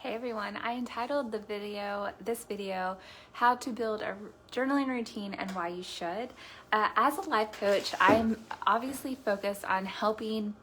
Hi everyone, I entitled this video, How to Build a Journaling Routine and Why You Should. As a life coach, I'm obviously focused on helping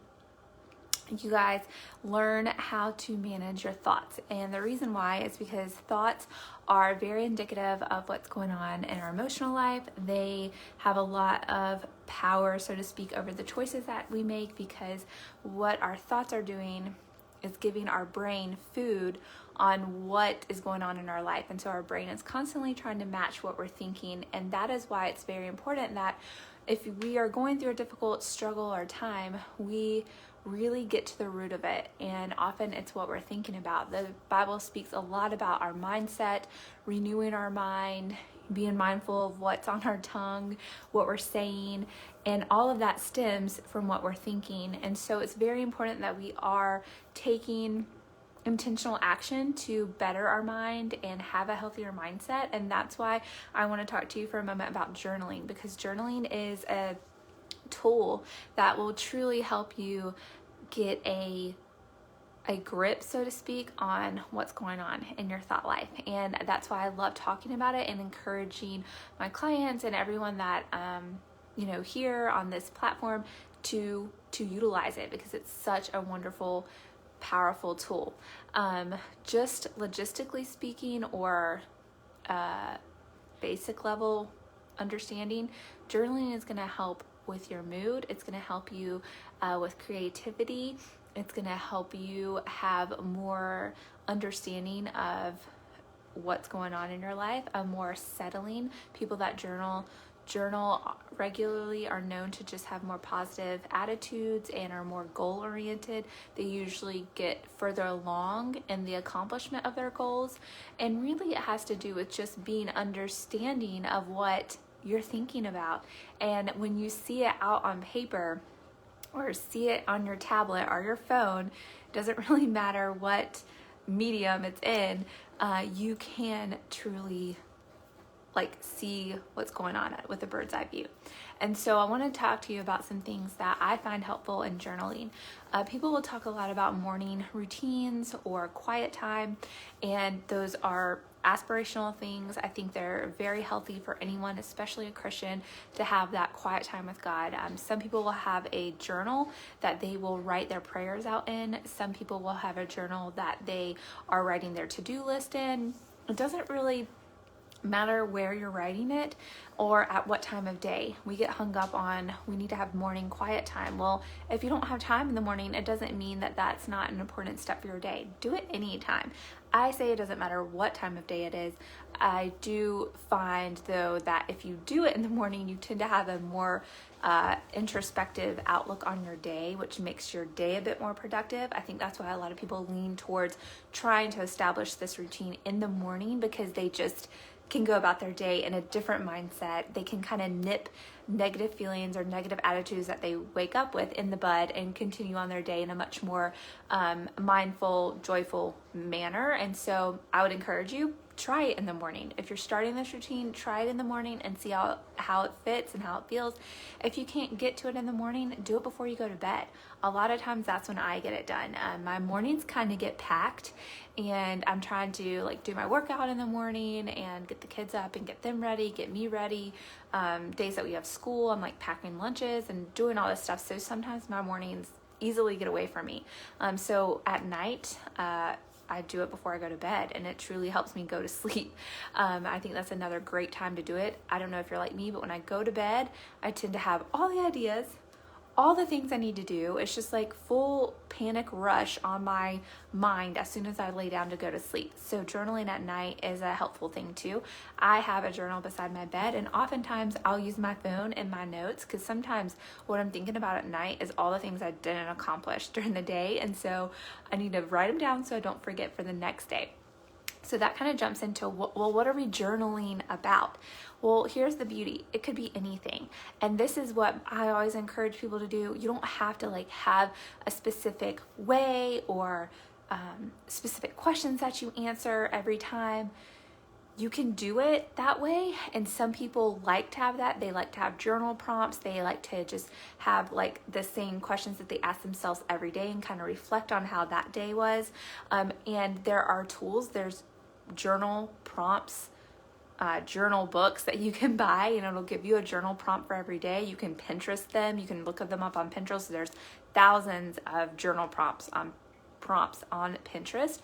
you guys learn how to manage your thoughts. And the reason why is because thoughts are very indicative of what's going on in our emotional life. They have a lot of power, so to speak, over the choices that we make, because what our thoughts are doing is giving our brain food on what is going on in our life. And so our brain is constantly trying to match what we're thinking. And that is why it's very important that if we are going through a difficult struggle or time, we really get to the root of it. And often it's what we're thinking about. The Bible speaks a lot about our mindset, renewing our mind, being mindful of what's on our tongue, what we're saying, and all of that stems from what we're thinking. And so it's very important that we are taking intentional action to better our mind and have a healthier mindset. And that's why I want to talk to you for a moment about journaling, because journaling is a tool that will truly help you get a grip, so to speak, on what's going on in your thought life. And that's why I love talking about it and encouraging my clients and everyone that here on this platform to utilize it, because it's such a wonderful, powerful tool. Just logistically speaking, or basic level understanding, journaling is going to help with your mood. It's going to help you with creativity. It's going to help you have more understanding of what's going on in your life, a more settling. People that journal regularly are known to just have more positive attitudes and are more goal oriented. They usually get further along in the accomplishment of their goals. And really it has to do with just being understanding of what you're thinking about. And when you see it out on paper or see it on your tablet or your phone, it doesn't really matter what medium it's in, you can truly see what's going on with a bird's eye view. And so I want to talk to you about some things that I find helpful in journaling. People will talk a lot about morning routines or quiet time, and those are aspirational things. I think they're very healthy for anyone, especially a Christian, to have that quiet time with God. Some people will have a journal that they will write their prayers out in. Some people will have a journal that they are writing their to-do list in. It doesn't really matter where you're writing it or at what time of day. We get hung up on we need to have morning quiet time. Well, if you don't have time in the morning, it doesn't mean that that's not an important step for your day. Do it anytime. I say it doesn't matter what time of day it is. I do find though that if you do it in the morning, you tend to have a more introspective outlook on your day, which makes your day a bit more productive. I think that's why a lot of people lean towards trying to establish this routine in the morning, because they just can go about their day in a different mindset. They can kind of nip negative feelings or negative attitudes that they wake up with in the bud and continue on their day in a much more mindful, joyful manner. And so I would encourage you, try it in the morning. If you're starting this routine, try it in the morning and see how it fits and how it feels. If you can't get to it in the morning, do it before you go to bed. A lot of times that's when I get it done. My mornings kind of get packed, and I'm trying to do my workout in the morning and get the kids up and get them ready, get me ready. Days that we have school, I'm packing lunches and doing all this stuff. So sometimes my mornings easily get away from me. So at night, I do it before I go to bed, and it truly helps me go to sleep. I think that's another great time to do it. I don't know if you're like me, but when I go to bed, I tend to have all the ideas, all the things I need to do. It's just full panic rush on my mind as soon as I lay down to go to sleep. So journaling at night is a helpful thing too. I have a journal beside my bed, and oftentimes I'll use my phone in my notes, because sometimes what I'm thinking about at night is all the things I didn't accomplish during the day. And so I need to write them down so I don't forget for the next day. So that kind of jumps into, what are we journaling about? Well, here's the beauty. It could be anything. And this is what I always encourage people to do. You don't have to have a specific way or specific questions that you answer every time. you can do it that way. And some people like to have that. They like to have journal prompts. They like to just have like the same questions that they ask themselves every day and kind of reflect on how that day was. And there are tools. There's journal prompts, journal books that you can buy, and it'll give you a journal prompt for every day. You can Pinterest them. You can look them up on Pinterest. There's thousands of journal prompts on Pinterest.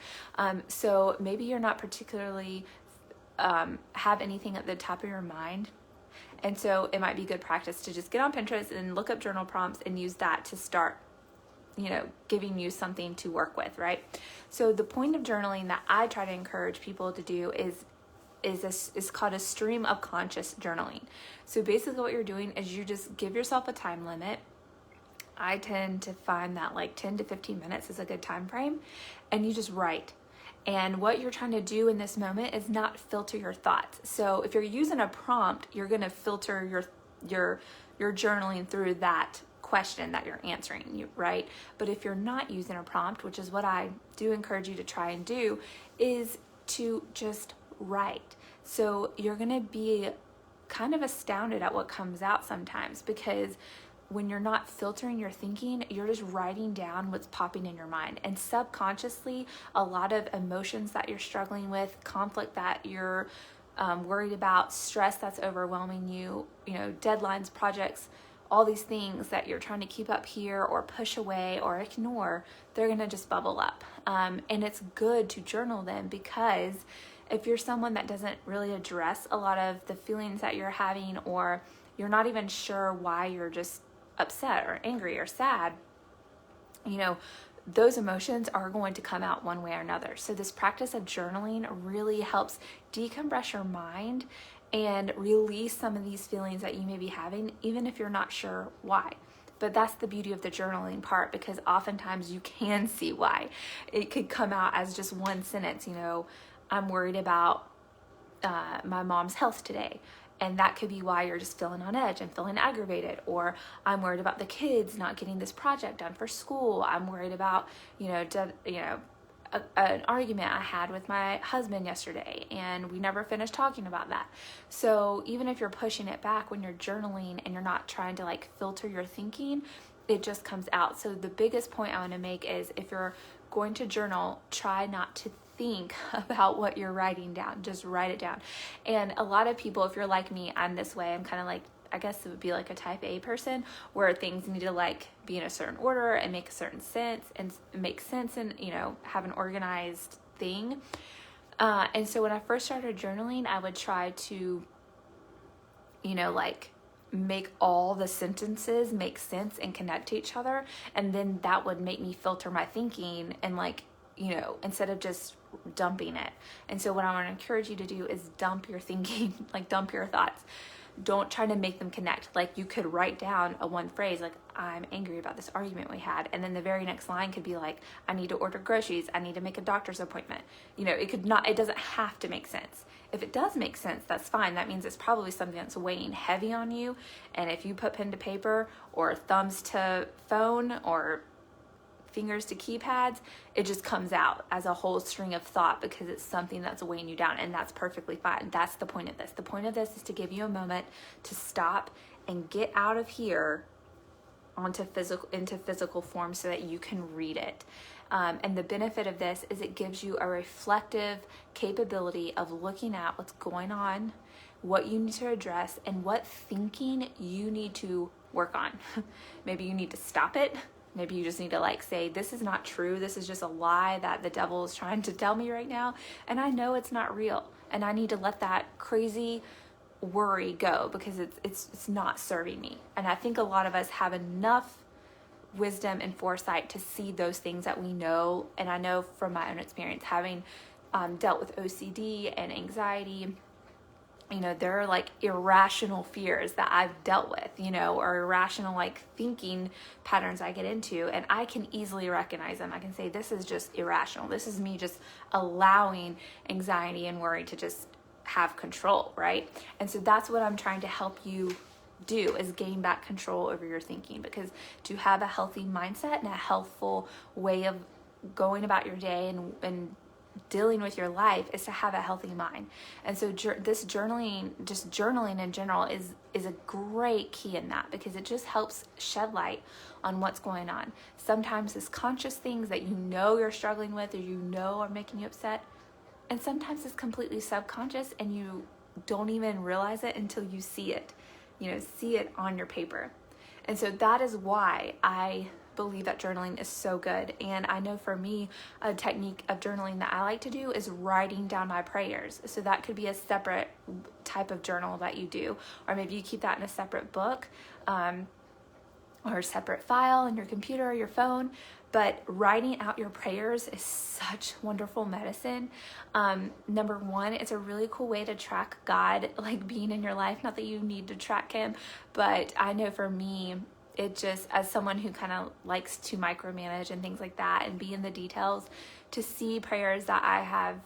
So maybe you're not particularly have anything at the top of your mind. And so it might be good practice to just get on Pinterest and look up journal prompts and use that to start, giving you something to work with, right? So the point of journaling that I try to encourage people to do is called a stream of conscious journaling. So basically what you're doing is you just give yourself a time limit. I tend to find that like 10 to 15 minutes is a good time frame, and you just write. And what you're trying to do in this moment is not filter your thoughts. So if you're using a prompt, you're going to filter your journaling through that question that you're answering, right? But if you're not using a prompt, which is what I do encourage you to try and do, is to just write. So you're going to be kind of astounded at what comes out sometimes, because when you're not filtering your thinking, you're just writing down what's popping in your mind. And subconsciously, a lot of emotions that you're struggling with, conflict that you're worried about, stress that's overwhelming you, deadlines, projects, all these things that you're trying to keep up here or push away or ignore, they're going to just bubble up. And it's good to journal them, because if you're someone that doesn't really address a lot of the feelings that you're having, or you're not even sure why you're just upset or angry or sad, those emotions are going to come out one way or another. So this practice of journaling really helps decompress your mind and release some of these feelings that you may be having, even if you're not sure why. But that's the beauty of the journaling part, because oftentimes you can see why. It could come out as just one sentence, I'm worried about my mom's health today. And that could be why you're just feeling on edge and feeling aggravated. Or I'm worried about the kids not getting this project done for school. I'm worried about, an argument I had with my husband yesterday, and we never finished talking about that. So even if you're pushing it back when you're journaling and you're not trying to like filter your thinking, it just comes out. So the biggest point I want to make is, if you're going to journal, try not to think about what you're writing down. Just write it down. And a lot of people, if you're like me, I'm this way. I'm kind of like, I guess it would be like a type A person, where things need to like be in a certain order and make a certain sense and make sense and, have an organized thing. And so when I first started journaling, I would try to, make all the sentences make sense and connect to each other. And then that would make me filter my thinking and instead of just dumping it. And so what I want to encourage you to do is dump your thinking, dump your thoughts. Don't try to make them connect. Like, you could write down a one phrase, like, I'm angry about this argument we had. And then the very next line could be like, I need to order groceries. I need to make a doctor's appointment. It doesn't have to make sense. If it does make sense, that's fine. That means it's probably something that's weighing heavy on you. And if you put pen to paper or thumbs to phone or fingers to keypads, it just comes out as a whole string of thought, because it's something that's weighing you down, and that's perfectly fine. That's the point of this. The point of this is to give you a moment to stop and get out of here into physical form so that you can read it. And the benefit of this is it gives you a reflective capability of looking at what's going on, what you need to address, and what thinking you need to work on. Maybe you need to stop it. Maybe you just need to say, this is not true. This is just a lie that the devil is trying to tell me right now. And I know it's not real. And I need to let that crazy worry go, because it's not serving me. And I think a lot of us have enough wisdom and foresight to see those things that we know. And I know from my own experience, having dealt with OCD and anxiety, there are irrational fears that I've dealt with, or irrational thinking patterns I get into, and I can easily recognize them. I can say, this is just irrational. This is me just allowing anxiety and worry to just have control, right? And so that's what I'm trying to help you do, is gain back control over your thinking, because to have a healthy mindset and a healthful way of going about your day and dealing with your life is to have a healthy mind. And so this journaling, just journaling in general, is a great key in that, because it just helps shed light on what's going on. Sometimes it's conscious things that you know you're struggling with, or you know are making you upset, and sometimes it's completely subconscious and you don't even realize it until you see it, see it on your paper. And so that is why I believe that journaling is so good. And I know for me, a technique of journaling that I like to do is writing down my prayers. So that could be a separate type of journal that you do, or maybe you keep that in a separate book, or a separate file in your computer or your phone. But writing out your prayers is such wonderful medicine. Number one, it's a really cool way to track God, like being in your life. Not that you need to track him, but I know for me, it just, as someone who kind of likes to micromanage and things like that and be in the details, to see prayers that I have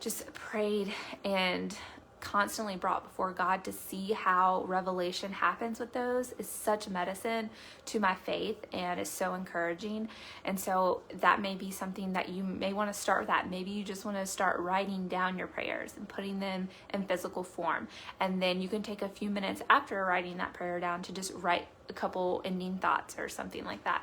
just prayed and constantly brought before God, to see how revelation happens with those, is such medicine to my faith and is so encouraging. And so that may be something that you may want to start with. That maybe you just want to start writing down your prayers and putting them in physical form, and then you can take a few minutes after writing that prayer down to just write a couple ending thoughts or something like that.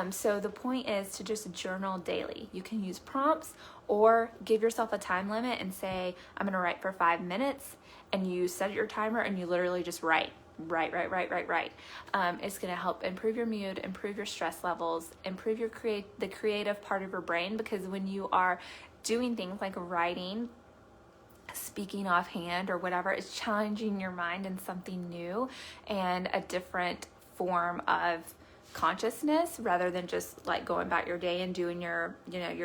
So the point is to just journal daily. You can use prompts, or give yourself a time limit and say, I'm going to write for 5 minutes, and you set your timer and you literally just write. It's going to help improve your mood, improve your stress levels, improve your the creative part of your brain, because when you are doing things like writing, speaking offhand, or whatever, it's challenging your mind in something new and a different form of consciousness, rather than just like going about your day and doing your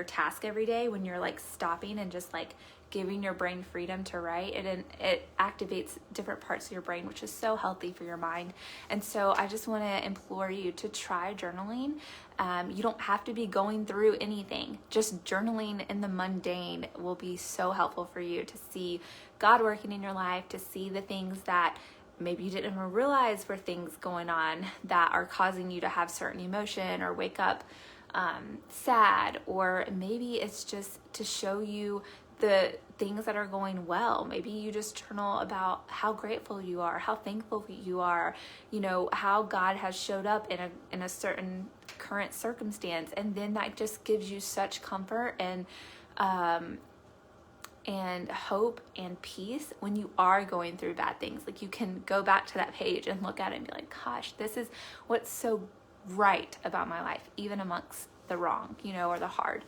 task every day. When you're like stopping and just like giving your brain freedom to write, it activates different parts of your brain, which is so healthy for your mind. And so I just want to implore you to try journaling. You don't have to be going through anything. Just journaling in the mundane will be so helpful for you to see God working in your life, to see the things that maybe you didn't even realize were things going on that are causing you to have certain emotion, or wake up sad, or maybe it's just to show you the things that are going well. Maybe you just journal about how grateful you are, how thankful you are, how God has showed up in a certain current circumstance, and then that just gives you such comfort and hope and peace when you are going through bad things. Like, you can go back to that page and look at it and be like, gosh, this is what's so right about my life, even amongst the wrong, or the hard.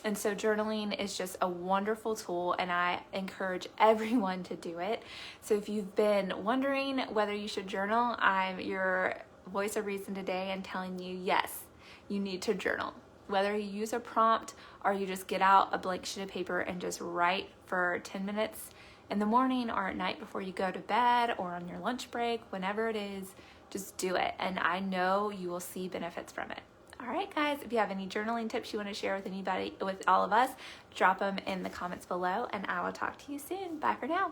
And so journaling is just a wonderful tool, and I encourage everyone to do it. So if you've been wondering whether you should journal, I'm your voice of reason today and telling you, yes, you need to journal. Whether you use a prompt or you just get out a blank sheet of paper and just write for 10 minutes in the morning or at night before you go to bed or on your lunch break, whenever it is, just do it. And I know you will see benefits from it. All right, guys, if you have any journaling tips you want to share with anybody, with all of us, drop them in the comments below, and I will talk to you soon. Bye for now.